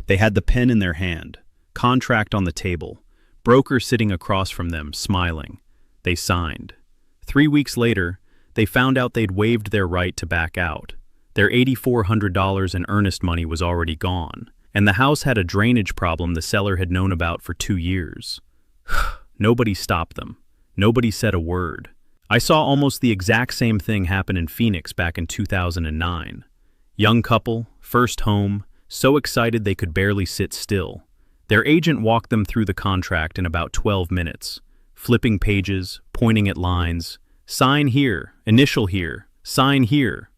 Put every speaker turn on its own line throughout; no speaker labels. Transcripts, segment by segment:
They had the pen in their hand, contract on the table, broker sitting across from them, smiling. They signed. 3 weeks later, they found out they'd waived their right to back out. Their $8,400 in earnest money was already gone, and the house had a drainage problem the seller had known about for 2 years. Nobody stopped them. Nobody said a word. I saw almost the exact same thing happen in Phoenix back in 2009. Young couple, first home, so excited they could barely sit still. Their agent walked them through the contract in about 12 minutes, flipping pages, pointing at lines. Sign here, initial here, sign here.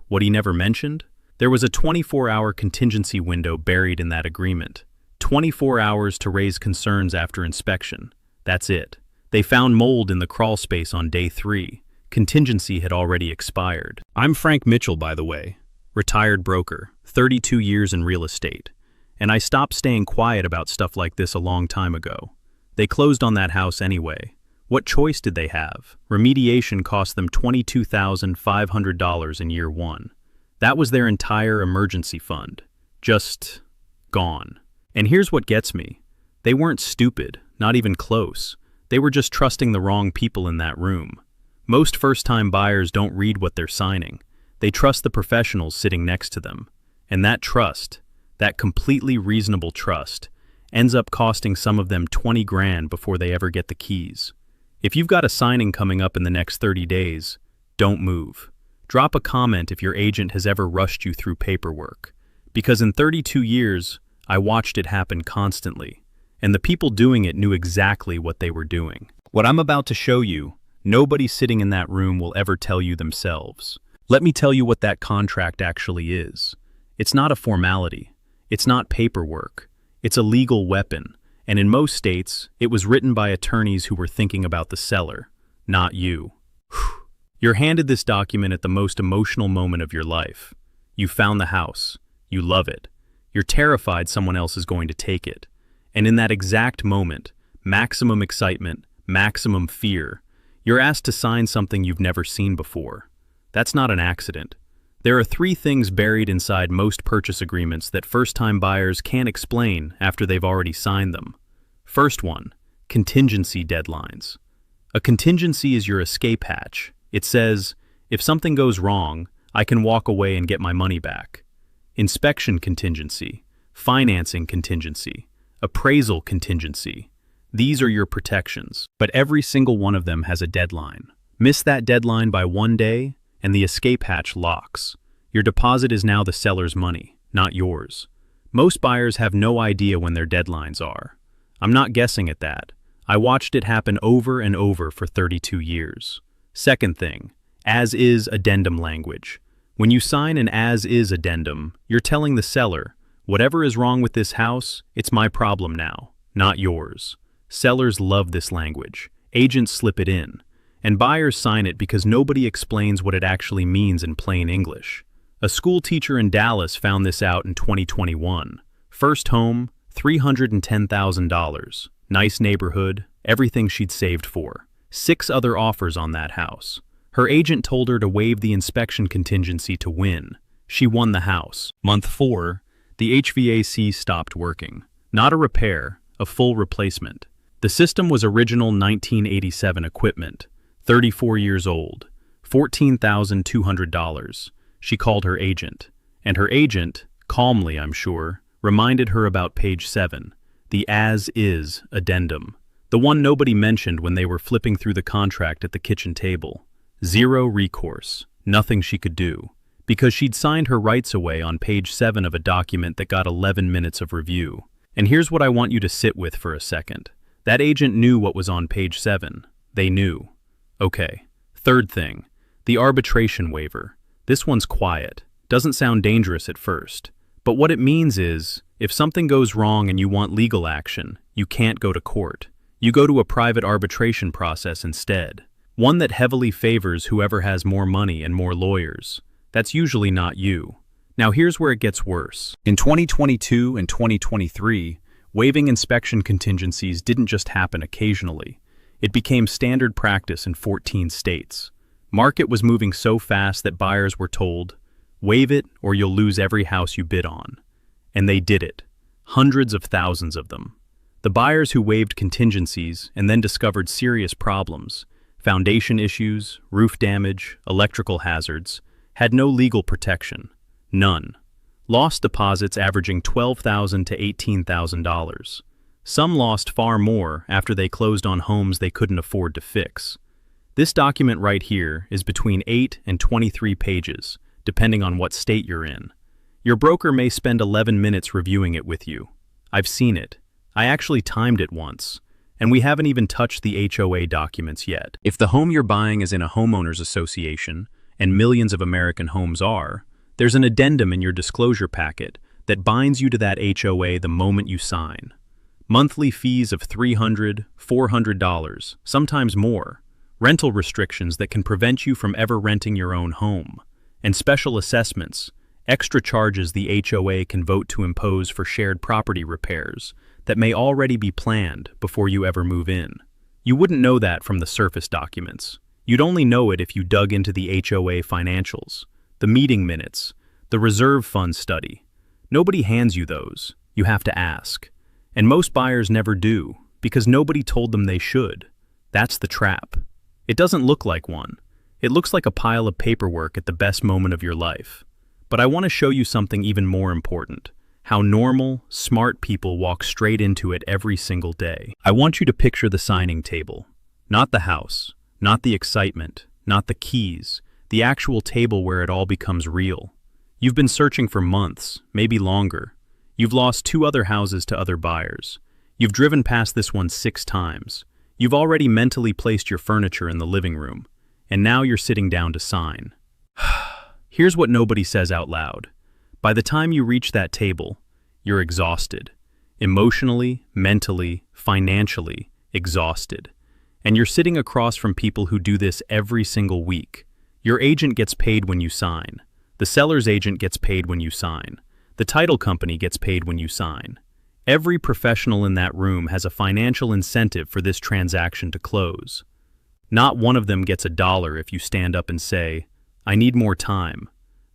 What he never mentioned? There was a 24-hour contingency window buried in that agreement. 24 hours to raise concerns after inspection. That's it. They found mold in the crawl space on day 3. Contingency had already expired. I'm Frank Mitchell, by the way. Retired broker, 32 years in real estate. And I stopped staying quiet about stuff like this a long time ago. They closed on that house anyway. What choice did they have? Remediation cost them $22,500 in year 1. That was their entire emergency fund. Just gone. And here's what gets me. They weren't stupid, not even close. They were just trusting the wrong people in that room. Most first-time buyers don't read what they're signing. They trust the professionals sitting next to them. And that trust, that completely reasonable trust, ends up costing some of them 20 grand before they ever get the keys. If you've got a signing coming up in the next 30 days, don't move. Drop a comment if your agent has ever rushed you through paperwork. Because in 32 years, I watched it happen constantly, and the people doing it knew exactly what they were doing. What I'm about to show you, nobody sitting in that room will ever tell you themselves. Let me tell you what that contract actually is. It's not a formality. It's not paperwork. It's a legal weapon, and in most states, it was written by attorneys who were thinking about the seller, not you. You're handed this document at the most emotional moment of your life. You found the house. You love it. You're terrified someone else is going to take it. And in that exact moment, maximum excitement, maximum fear, you're asked to sign something you've never seen before. That's not an accident. There are 3 things buried inside most purchase agreements that first-time buyers can't explain after they've already signed them. First one, contingency deadlines. A contingency is your escape hatch. It says, if something goes wrong, I can walk away and get my money back. Inspection contingency, financing contingency, appraisal contingency. These are your protections, but every single one of them has a deadline. Miss that deadline by 1 day, and the escape hatch locks. Your deposit is now the seller's money, not yours. Most buyers have no idea when their deadlines are. I'm not guessing at that. I watched it happen over and over for 32 years. Second thing, as-is addendum language. When you sign an as-is addendum, you're telling the seller, whatever is wrong with this house, it's my problem now, not yours. Sellers love this language. Agents slip it in. And buyers sign it because nobody explains what it actually means in plain English. A school teacher in Dallas found this out in 2021. First home, $310,000. Nice neighborhood, everything she'd saved for. 6 other offers on that house. Her agent told her to waive the inspection contingency to win. She won the house. Month 4, the HVAC stopped working. Not a repair, a full replacement. The system was original 1987 equipment. 34 years old, $14,200. She called her agent, and her agent, calmly I'm sure, reminded her about page 7, the as-is addendum, the one nobody mentioned when they were flipping through the contract at the kitchen table. 0 recourse, nothing she could do, because she'd signed her rights away on page 7 of a document that got 11 minutes of review. And here's what I want you to sit with for a second. That agent knew what was on page 7. They knew. Okay, third thing, the arbitration waiver. This one's quiet, doesn't sound dangerous at first, but what it means is, if something goes wrong and you want legal action, you can't go to court. You go to a private arbitration process instead, one that heavily favors whoever has more money and more lawyers. That's usually not you. Now here's where it gets worse. In 2022 and 2023, waiving inspection contingencies didn't just happen occasionally. It became standard practice in 14 states. Market was moving so fast that buyers were told, waive it or you'll lose every house you bid on. And they did it. hundreds of thousands of them. The buyers who waived contingencies and then discovered serious problems, foundation issues, roof damage, electrical hazards, had no legal protection. None. Lost deposits averaging $12,000 to $18,000. Some lost far more after they closed on homes they couldn't afford to fix. This document right here is between 8 and 23 pages, depending on what state you're in. Your broker may spend 11 minutes reviewing it with you. I've seen it. I actually timed it once. And we haven't even touched the HOA documents yet. If the home you're buying is in a homeowners association, and millions of American homes are, there's an addendum in your disclosure packet that binds you to that HOA the moment you sign. Monthly fees of $300, $400, sometimes more. Rental restrictions that can prevent you from ever renting your own home. And special assessments, extra charges the HOA can vote to impose for shared property repairs that may already be planned before you ever move in. You wouldn't know that from the surface documents. You'd only know it if you dug into the HOA financials, the meeting minutes, the reserve fund study. Nobody hands you those. You have to ask. And most buyers never do, because nobody told them they should. That's the trap. It doesn't look like one. It looks like a pile of paperwork at the best moment of your life. But I want to show you something even more important. How normal, smart people walk straight into it every single day. I want you to picture the signing table. Not the house, not the excitement, not the keys, the actual table where it all becomes real. You've been searching for months, maybe longer. You've lost 2 other houses to other buyers. You've driven past this one 6 times. You've already mentally placed your furniture in the living room, and now you're sitting down to sign. Here's what nobody says out loud. By the time you reach that table, you're exhausted. Emotionally, mentally, financially exhausted. And you're sitting across from people who do this every single week. Your agent gets paid when you sign. The seller's agent gets paid when you sign. The title company gets paid when you sign. Every professional in that room has a financial incentive for this transaction to close. Not one of them gets $1 if you stand up and say, "I need more time."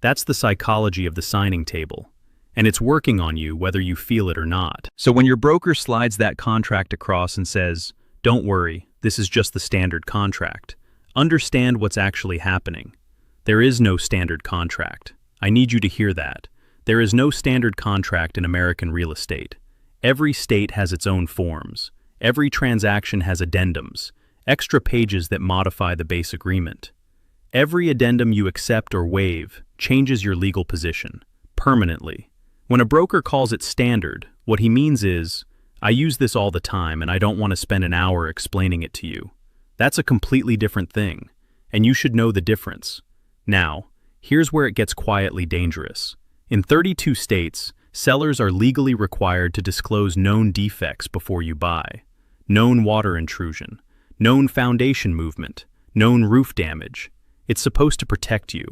That's the psychology of the signing table. And it's working on you whether you feel it or not. So when your broker slides that contract across and says, "Don't worry, this is just the standard contract," understand what's actually happening. There is no standard contract. I need you to hear that. There is no standard contract in American real estate. Every state has its own forms. Every transaction has addendums, extra pages that modify the base agreement. Every addendum you accept or waive changes your legal position, permanently. When a broker calls it standard, what he means is, "I use this all the time and I don't want to spend an hour explaining it to you." That's a completely different thing, and you should know the difference. Now, here's where it gets quietly dangerous. In 32 states, sellers are legally required to disclose known defects before you buy. Known water intrusion, known foundation movement, known roof damage. It's supposed to protect you.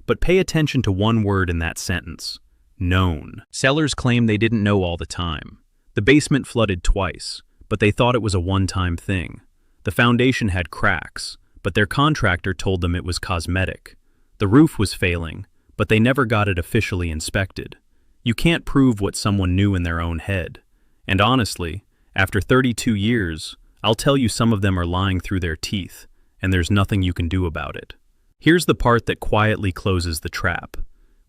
But pay attention to one word in that sentence. Known. Sellers claim they didn't know all the time. The basement flooded twice, but they thought it was a one-time thing. The foundation had cracks, but their contractor told them it was cosmetic. The roof was failing, but they never got it officially inspected. You can't prove what someone knew in their own head. And honestly, after 32 years, I'll tell you some of them are lying through their teeth, and there's nothing you can do about it. Here's the part that quietly closes the trap.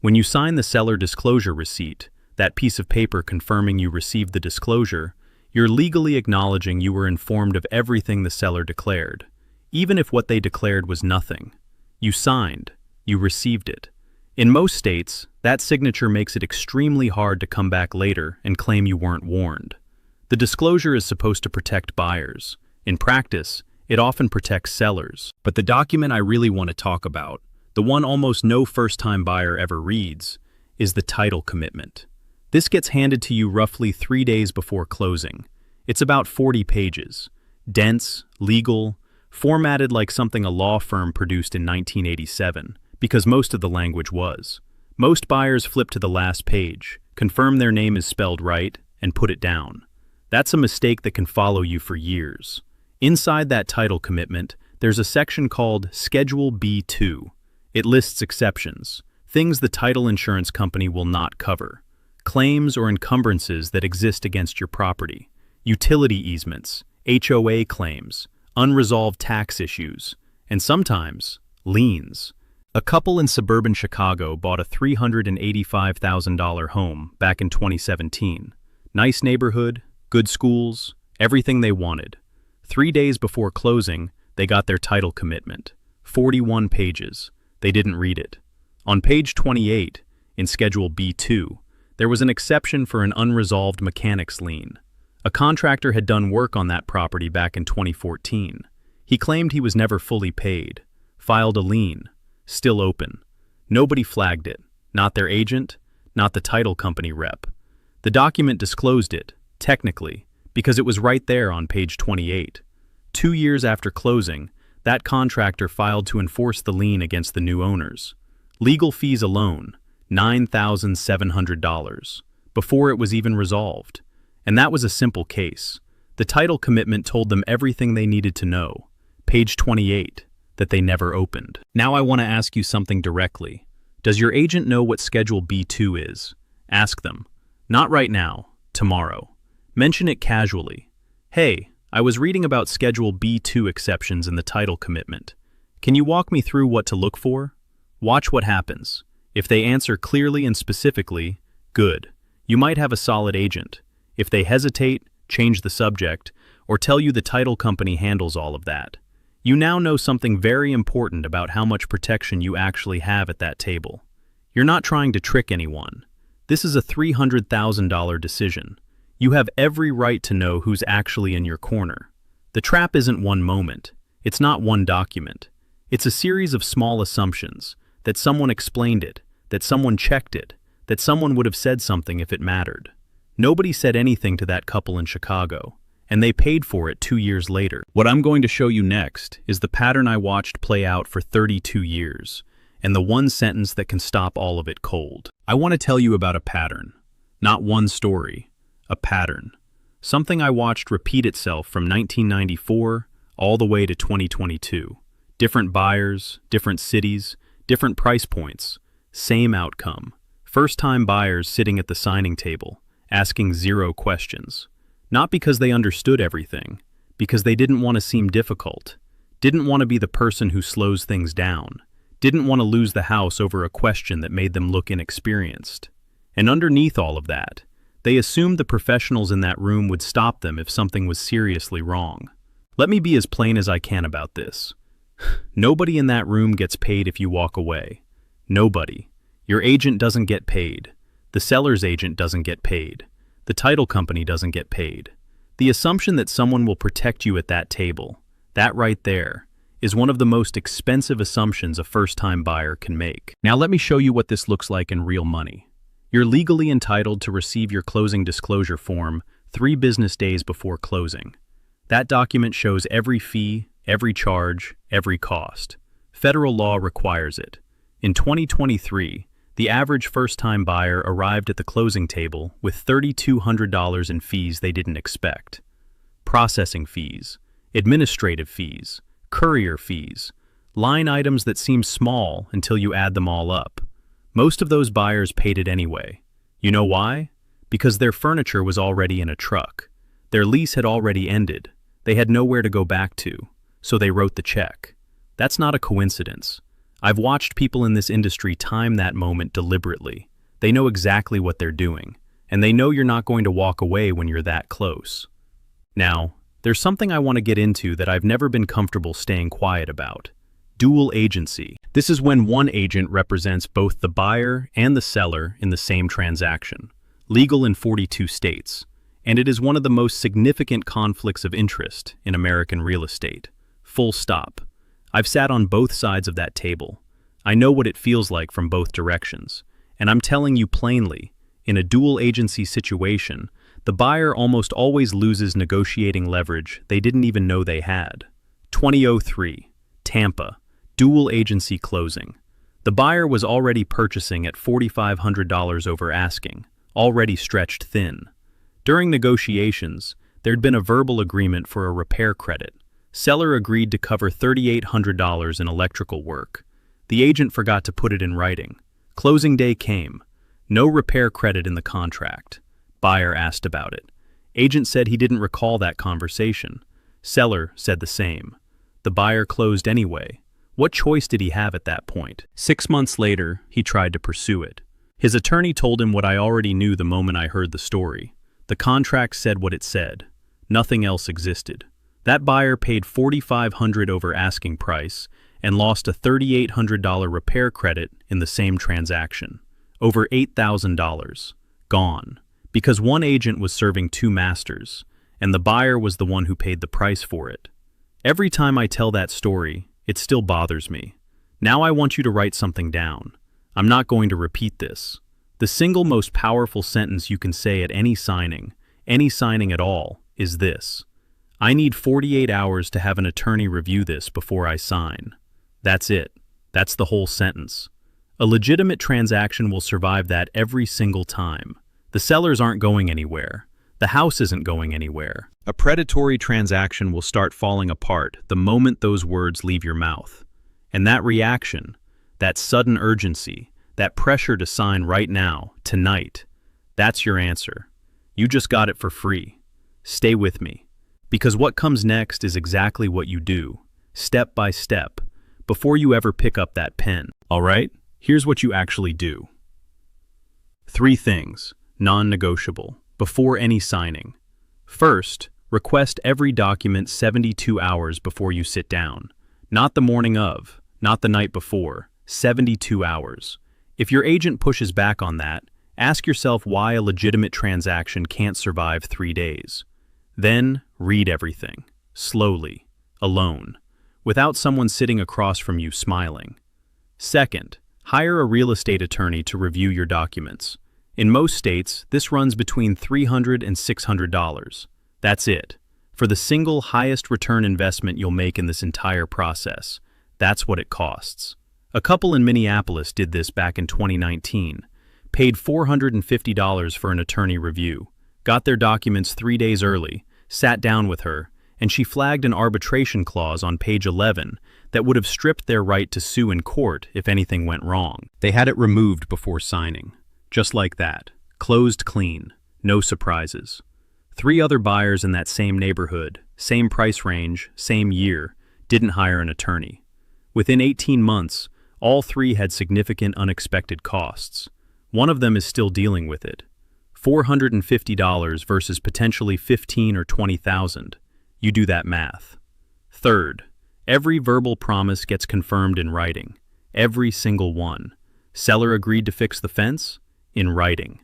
When you sign the seller disclosure receipt, that piece of paper confirming you received the disclosure, you're legally acknowledging you were informed of everything the seller declared, even if what they declared was nothing. You signed. You received it. In most states, that signature makes it extremely hard to come back later and claim you weren't warned. The disclosure is supposed to protect buyers. In practice, it often protects sellers. But the document I really want to talk about, the one almost no first-time buyer ever reads, is the title commitment. This gets handed to you roughly 3 days before closing. It's about 40 pages. Dense, legal, formatted like something a law firm produced in 1987, because most of the language was. Most buyers flip to the last page, confirm their name is spelled right, and put it down. That's a mistake that can follow you for years. Inside that title commitment, there's a section called Schedule B2. It lists exceptions, things the title insurance company will not cover. claims or encumbrances that exist against your property, utility easements, HOA claims, unresolved tax issues, and sometimes liens. A couple in suburban Chicago bought a $385,000 home back in 2017. Nice neighborhood, good schools, everything they wanted. 3 days before closing, they got their title commitment. 41 pages. They didn't read it. On page 28, in Schedule B2, there was an exception for an unresolved mechanics lien. A contractor had done work on that property back in 2014. He claimed he was never fully paid, filed a lien, still open. Nobody flagged it, not their agent, not the title company rep. The document disclosed it, technically, because it was right there on page 28. 2 years after closing, that contractor filed to enforce the lien against the new owners. Legal fees alone, $9,700, before it was even resolved. And that was a simple case. The title commitment told them everything they needed to know. Page 28, that they never opened. Now I want to ask you something directly. Does your agent know what Schedule B2 is? Ask them. Not right now, tomorrow. Mention it casually. Hey, I was reading about Schedule B2 exceptions in the title commitment. Can you walk me through what to look for? Watch what happens. If they answer clearly and specifically, good. You might have a solid agent. If they hesitate, change the subject, or tell you the title company handles all of that, you now know something very important about how much protection you actually have at that table. You're not trying to trick anyone. This is a $300,000 decision. You have every right to know who's actually in your corner. The trap isn't one moment. It's not one document. It's a series of small assumptions, that someone explained it, that someone checked it, that someone would have said something if it mattered. Nobody said anything to that couple in Chicago, and they paid for it 2 years later. What I'm going to show you next is the pattern I watched play out for 32 years, and the one sentence that can stop all of it cold. I want to tell you about a pattern, not one story, a pattern. Something I watched repeat itself from 1994 all the way to 2022. Different buyers, different cities, different price points, same outcome. First-time buyers sitting at the signing table, asking 0 questions. Not because they understood everything, because they didn't want to seem difficult, didn't want to be the person who slows things down, didn't want to lose the house over a question that made them look inexperienced. And underneath all of that, they assumed the professionals in that room would stop them if something was seriously wrong. Let me be as plain as I can about this. Nobody in that room gets paid if you walk away. Nobody. Your agent doesn't get paid. The seller's agent doesn't get paid. The title company doesn't get paid. The assumption that someone will protect you at that table, that right there, is one of the most expensive assumptions a first-time buyer can make. Now let me show you what this looks like in real money. You're legally entitled to receive your closing disclosure form 3 business days before closing. That document shows every fee, every charge, every cost. Federal law requires it. In 2023, the average first-time buyer arrived at the closing table with $3,200 in fees they didn't expect. Processing fees, administrative fees, courier fees, line items that seem small until you add them all up. Most of those buyers paid it anyway. You know why? Because their furniture was already in a truck. Their lease had already ended. They had nowhere to go back to, so they wrote the check. That's not a coincidence. I've watched people in this industry time that moment deliberately. They know exactly what they're doing, and they know you're not going to walk away when you're that close. Now, there's something I want to get into that I've never been comfortable staying quiet about. Dual agency. This is when one agent represents both the buyer and the seller in the same transaction, legal in 42 states, and it is one of the most significant conflicts of interest in American real estate. Full stop. I've sat on both sides of that table. I know what it feels like from both directions, and I'm telling you plainly, in a dual agency situation, the buyer almost always loses negotiating leverage they didn't even know they had. 2003, Tampa, dual agency closing. The buyer was already purchasing at $4,500 over asking, already stretched thin. During negotiations, there'd been a verbal agreement for a repair credit. Seller agreed to cover $3,800 in electrical work. The agent forgot to put it in writing. Closing day came. No repair credit in the contract. Buyer asked about it. Agent said he didn't recall that conversation. Seller said the same. The buyer closed anyway. What choice did he have at that point? 6 months later, he tried to pursue it. His attorney told him what I already knew the moment I heard the story. The contract said what it said. Nothing else existed. That buyer paid $4,500 over asking price and lost a $3,800 repair credit in the same transaction. Over $8,000. Gone. Because one agent was serving two masters, and the buyer was the one who paid the price for it. Every time I tell that story, it still bothers me. Now I want you to write something down. I'm not going to repeat this. The single most powerful sentence you can say at any signing at all, is this: I need 48 hours to have an attorney review this before I sign. That's it. That's the whole sentence. A legitimate transaction will survive that every single time. The sellers aren't going anywhere. The house isn't going anywhere. A predatory transaction will start falling apart the moment those words leave your mouth. And that reaction, that sudden urgency, that pressure to sign right now, tonight, that's your answer. You just got it for free. Stay with me. Because what comes next is exactly what you do, step by step, before you ever pick up that pen. All right? Here's what you actually do. 3 things, non-negotiable, before any signing. First, request every document 72 hours before you sit down. Not the morning of, not the night before, 72 hours. If your agent pushes back on that, ask yourself why a legitimate transaction can't survive 3 days. Then, read everything, slowly, alone, without someone sitting across from you smiling. Second, hire a real estate attorney to review your documents. In most states, this runs between $300 and $600. That's it. For the single highest return investment you'll make in this entire process. That's what it costs. A couple in Minneapolis did this back in 2019. Paid $450 for an attorney review. Got their documents 3 days early, sat down with her, and she flagged an arbitration clause on page 11 that would have stripped their right to sue in court if anything went wrong. They had it removed before signing. Just like that. Closed clean. No surprises. 3 other buyers in that same neighborhood, same price range, same year, didn't hire an attorney. Within 18 months, all 3 had significant unexpected costs. One of them is still dealing with it. $450 versus potentially $15,000 or $20,000. You do that math. Third, every verbal promise gets confirmed in writing. Every single one. Seller agreed to fix the fence? In writing.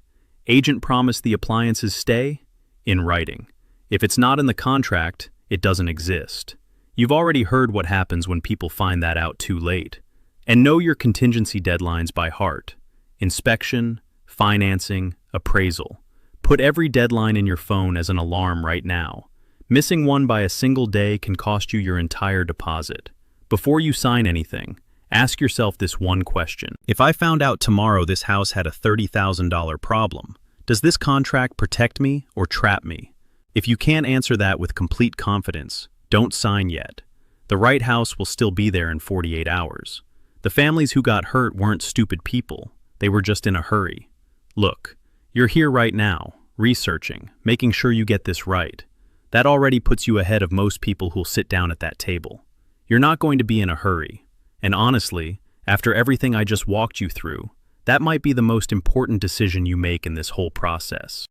Agent promised the appliances stay? In writing. If it's not in the contract, it doesn't exist. You've already heard what happens when people find that out too late. And know your contingency deadlines by heart. Inspection, financing, appraisal. Put every deadline in your phone as an alarm right now. Missing one by a single day can cost you your entire deposit. Before you sign anything, ask yourself this one question. If I found out tomorrow this house had a $30,000 problem, does this contract protect me or trap me? If you can't answer that with complete confidence, don't sign yet. The right house will still be there in 48 hours. The families who got hurt weren't stupid people. They were just in a hurry. Look, you're here right now, researching, making sure you get this right. That already puts you ahead of most people who'll sit down at that table. You're not going to be in a hurry. And honestly, after everything I just walked you through, that might be the most important decision you make in this whole process.